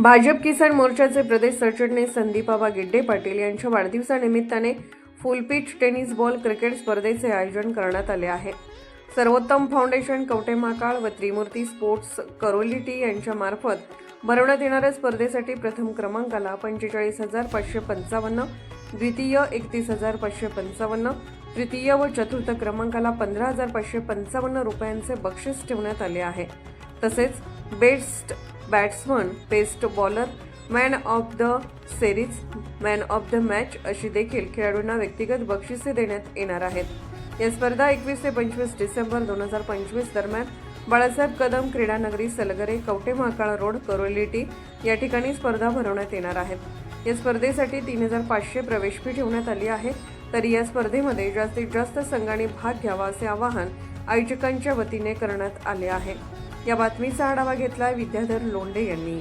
भाजप किसान मोर्चाचे प्रदेश सरचिटणीस संदीपबाबा गिड्डे पाटील यांच्या वाढदिवसानिमित्ताने फुलपीच टेनिस बॉल क्रिकेट स्पर्धेचे आयोजन करण्यात आले आहे। सर्वोत्तम फाउंडेशन कवटेमहाकाळ व त्रिमूर्ती स्पोर्ट्स करोलिटी यांच्या मार्फत भरवण्यात येणाऱ्या स्पर्धेसाठी प्रथम क्रमांकाला 45,555, द्वितीय 31,555, तृतीय व चतुर्थ क्रमांकाला 15,555 रुपयांचे बक्षीस ठेवण्यात आले आहे। तसेच best batsman, best bowler, man of the series, man of the match अशी देखील खेळाडूंना व्यक्तिगत बक्षिसे देण्यात येणार आहेत। या स्पर्धा 21 ते 25 डिसेंबर 2025 दरम्यान बाळासाहेब कदम क्रीडानगरी सलगरे, कवटेमहाकाळ रोड, करोलिटी या ठिकाणी स्पर्धा भरवण्यात येणार आहेत। या स्पर्धेसाठी 3,500 प्रवेश फी ठेवण्यात आली आहे। तरी या स्पर्धेमध्ये जास्तीत जास्त संघांनी भाग घ्यावा असे आवाहन आयोजकांच्या वतीने करण्यात आले आहे। या बातमीचा आढावा घेतला विद्याधर लोंढे यांनी।